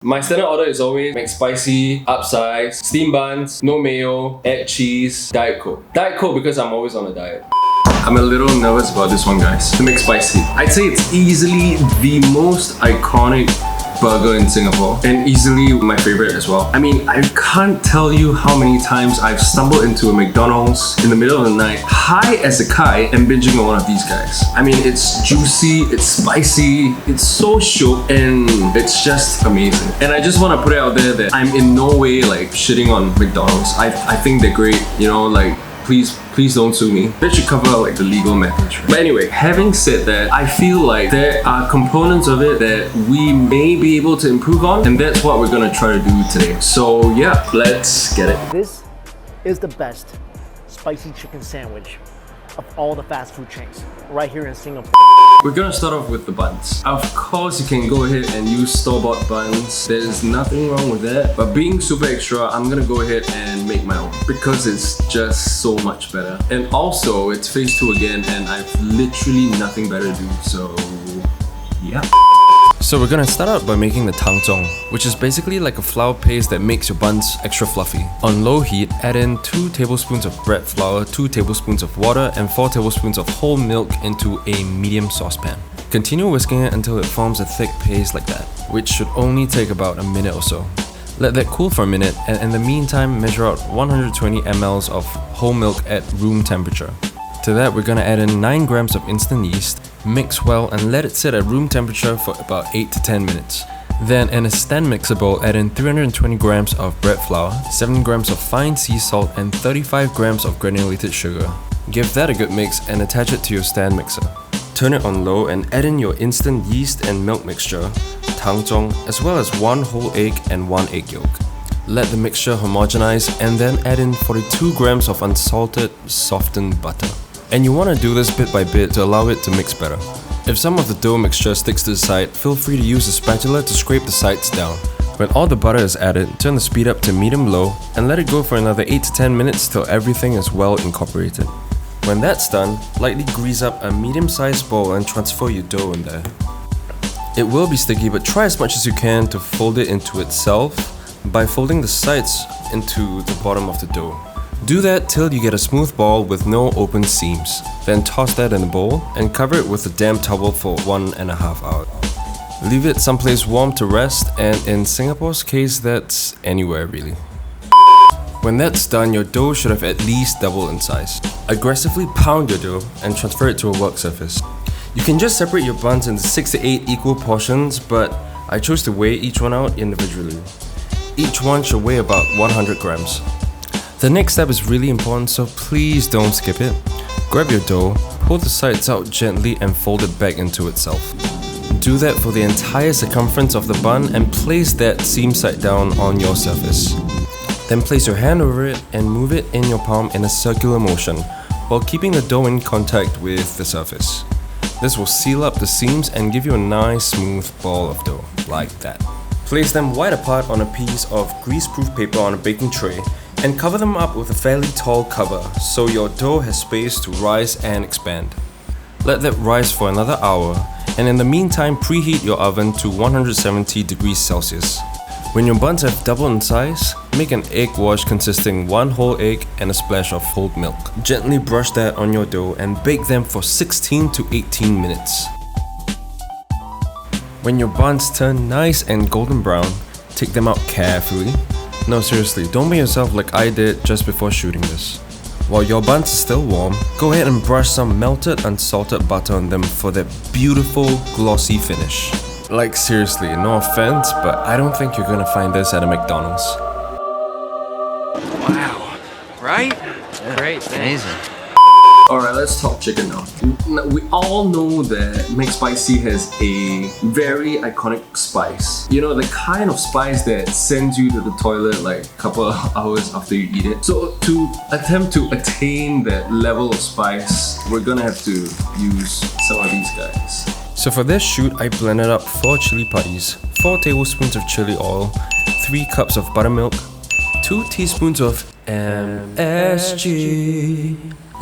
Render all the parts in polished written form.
My standard order is always Mcspicy, upsize, steamed buns, no mayo, add cheese, Diet Coke. Diet Coke because I'm always on a diet. I'm a little nervous about this one, guys. The Mcspicy. I'd say it's easily the most iconic burger in Singapore and easily my favorite as well. I mean, I can't tell you how many times I've stumbled into a McDonald's in the middle of the night, high as a kite, and binging on one of these guys. I mean, it's juicy, it's spicy, it's so shiok, and it's just amazing. And I just want to put it out there that I'm in no way like shitting on McDonald's. I think they're great, you know, like please don't sue me. They should cover like the legal methods, right? But anyway, having said that, I feel like there are components of it that we may be able to improve on, and that's what we're gonna try to do today. So yeah, let's get it. This is the best spicy chicken sandwich of all the fast food chains right here in Singapore. We're gonna start off with the buns. Of course, you can go ahead and use store-bought buns. There's nothing wrong with that. But being super extra, I'm gonna go ahead and make my own because it's just so much better. And also, it's phase 2 again, and I've literally nothing better to do. So, yeah. So we're gonna start out by making the Tang Zhong, which is basically like a flour paste that makes your buns extra fluffy. On low heat, add in 2 tablespoons of bread flour, 2 tablespoons of water, and 4 tablespoons of whole milk into a medium saucepan. Continue whisking it until it forms a thick paste like that, which should only take about a minute or so. Let that cool for a minute, and in the meantime, measure out 120 ml of whole milk at room temperature. To that, we're gonna add in 9 grams of instant yeast, mix well and let it sit at room temperature for about 8 to 10 minutes. Then in a stand mixer bowl, add in 320 grams of bread flour, 7 grams of fine sea salt and 35 grams of granulated sugar. Give that a good mix and attach it to your stand mixer. Turn it on low and add in your instant yeast and milk mixture, Tang Zhong, as well as 1 whole egg and 1 egg yolk. Let the mixture homogenize and then add in 42 grams of unsalted, softened butter. And you want to do this bit by bit to allow it to mix better. If some of the dough mixture sticks to the side, feel free to use a spatula to scrape the sides down. When all the butter is added, turn the speed up to medium-low and let it go for another 8 to 10 minutes till everything is well incorporated. When that's done, lightly grease up a medium-sized bowl and transfer your dough in there. It will be sticky, but try as much as you can to fold it into itself by folding the sides into the bottom of the dough. Do that till you get a smooth ball with no open seams. Then toss that in a bowl and cover it with a damp towel for 1.5 hours. Leave it someplace warm to rest, and in Singapore's case, that's anywhere really. When that's done, your dough should have at least doubled in size. Aggressively pound your dough and transfer it to a work surface. You can just separate your buns into 6 to 8 equal portions, but I chose to weigh each one out individually. Each one should weigh about 100 grams. The next step is really important, so please don't skip it. Grab your dough, pull the sides out gently and fold it back into itself. Do that for the entire circumference of the bun and place that seam side down on your surface. Then place your hand over it and move it in your palm in a circular motion while keeping the dough in contact with the surface. This will seal up the seams and give you a nice smooth ball of dough, like that. Place them wide apart on a piece of grease-proof paper on a baking tray and cover them up with a fairly tall cover so your dough has space to rise and expand. Let that rise for another hour, and in the meantime preheat your oven to 170 degrees Celsius. When your buns have doubled in size, make an egg wash consisting 1 whole egg and a splash of whole milk. Gently brush that on your dough and bake them for 16 to 18 minutes. When your buns turn nice and golden brown, take them out carefully. No, seriously, don't make yourself like I did just before shooting this. While your buns are still warm, go ahead and brush some melted unsalted butter on them for that beautiful glossy finish. Like seriously, no offense, but I don't think you're gonna find this at a McDonald's. Wow, right? Yeah, great, amazing. Alright, let's talk chicken now. We all know that Mcspicy has a very iconic spice. You know, the kind of spice that sends you to the toilet like a couple of hours after you eat it. So to attempt to attain that level of spice, we're gonna have to use some of these guys. So for this shoot, I blended up 4 Chilli Padis, 4 tablespoons of chili oil, 3 cups of buttermilk, 2 teaspoons of MSG,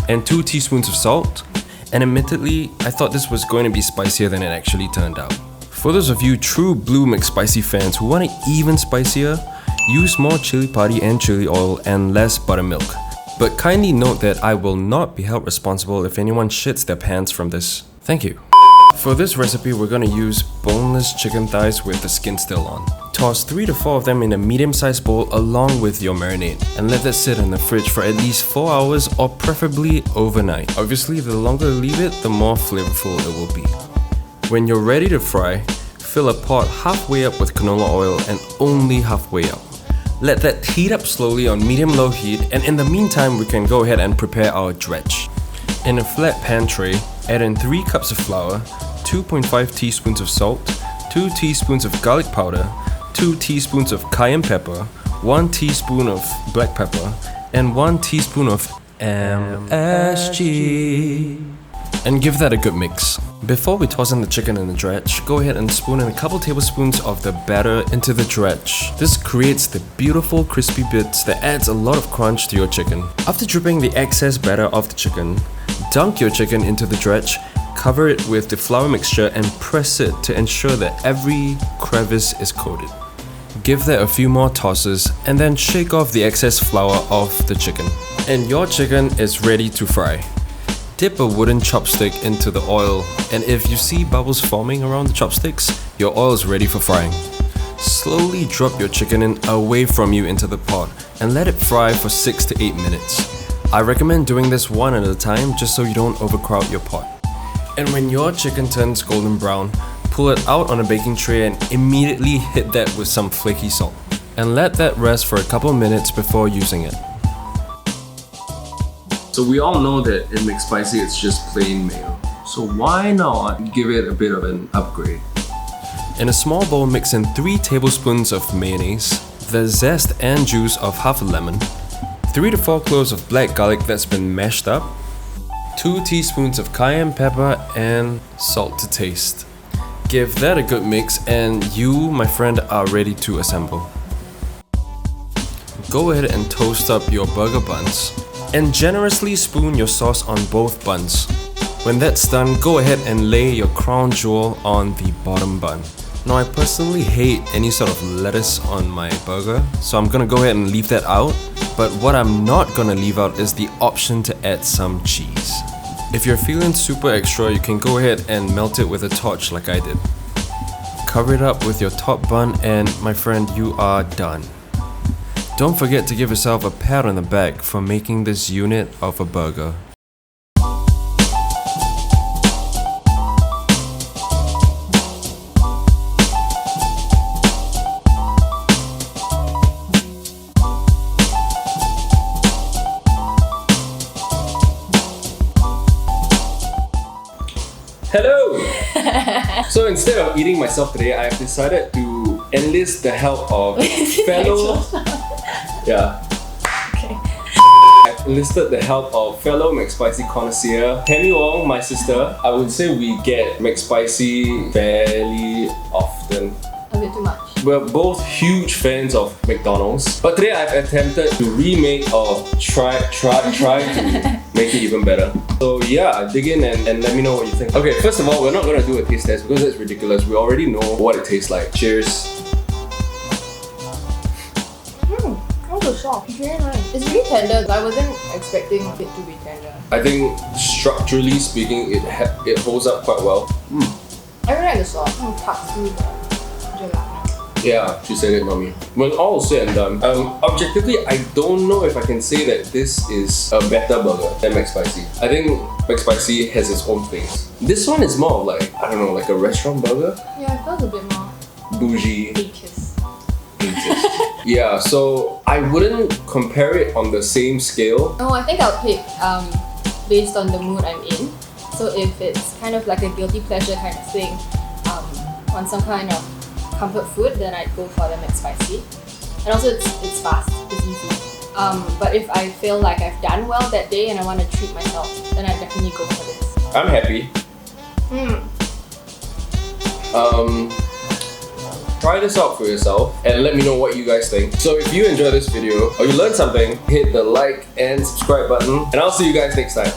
and 2 teaspoons of salt. And admittedly, I thought this was going to be spicier than it actually turned out. For those of you true blue Mcspicy fans who want it even spicier, use more chili padi and chili oil and less buttermilk. But kindly note that I will not be held responsible if anyone shits their pants from this. Thank you. For this recipe, we're gonna use boneless chicken thighs with the skin still on. Toss 3 to 4 of them in a medium-sized bowl along with your marinade and let that sit in the fridge for at least 4 hours or preferably overnight. Obviously, the longer you leave it, the more flavorful it will be. When you're ready to fry, fill a pot halfway up with canola oil and only halfway up. Let that heat up slowly on medium-low heat, and in the meantime we can go ahead and prepare our dredge. In a flat pan tray, add in 3 cups of flour, 2.5 teaspoons of salt, 2 teaspoons of garlic powder, 2 teaspoons of cayenne pepper, 1 teaspoon of black pepper, and 1 teaspoon of MSG. And give that a good mix. Before we toss in the chicken and the dredge, go ahead and spoon in a couple tablespoons of the batter into the dredge. This creates the beautiful crispy bits that adds a lot of crunch to your chicken. After dripping the excess batter off the chicken, dunk your chicken into the dredge, cover it with the flour mixture and press it to ensure that every crevice is coated. Give that a few more tosses and then shake off the excess flour off the chicken. And your chicken is ready to fry. Dip a wooden chopstick into the oil, and if you see bubbles forming around the chopsticks, your oil is ready for frying. Slowly drop your chicken in away from you into the pot and let it fry for 6 to 8 minutes. I recommend doing this one at a time just so you don't overcrowd your pot. And when your chicken turns golden brown, pull it out on a baking tray and immediately hit that with some flaky salt. And let that rest for a couple minutes before using it. So we all know that in Mcspicy it's just plain mayo. So why not give it a bit of an upgrade? In a small bowl, mix in 3 tablespoons of mayonnaise, the zest and juice of half a lemon, 3 to 4 cloves of black garlic that's been mashed up, 2 teaspoons of cayenne pepper, and salt to taste. Give that a good mix and you, my friend, are ready to assemble. Go ahead and toast up your burger buns and generously spoon your sauce on both buns. When that's done, go ahead and lay your crown jewel on the bottom bun. Now I personally hate any sort of lettuce on my burger, so I'm gonna go ahead and leave that out. But what I'm not gonna leave out is the option to add some cheese. If you're feeling super extra, you can go ahead and melt it with a torch like I did. Cover it up with your top bun and my friend, you are done. Don't forget to give yourself a pat on the back for making this unit of a burger. Hello! So instead of eating myself today, I've decided to enlist the help of fellow... Yeah. Okay. I've enlisted the help of fellow Mcspicy connoisseur, Tammy Wong, my sister. I would say we get Mcspicy fairly often. A bit too much. We're both huge fans of McDonald's, but today I've attempted to remake or try to make it even better. So yeah, dig in and let me know what you think. Okay, first of all, we're not gonna do a taste test because that's ridiculous. We already know what it tastes like. Cheers. Soft. It's very nice. It's really tender. I wasn't expecting it to be tender. I think structurally speaking, it holds up quite well. I really like the sauce. Cut through the gelato. Yeah, she said it, not me. When all is said and done, objectively, I don't know if I can say that this is a better burger than Mcspicy. I think Mcspicy has its own place. This one is more of like, I don't know, like a restaurant burger? Yeah, it feels a bit more bougie. elitist. Yeah, so I wouldn't compare it on the same scale. No, I think I'll pick based on the mood I'm in. So if it's kind of like a guilty pleasure kind of thing, on some kind of comfort food, then I'd go for the Mcspicy. And also it's fast, it's easy. But if I feel like I've done well that day and I want to treat myself, then I'd definitely go for this. I'm happy. Try this out for yourself and let me know what you guys think. So if you enjoyed this video or you learned something, hit the like and subscribe button and I'll see you guys next time.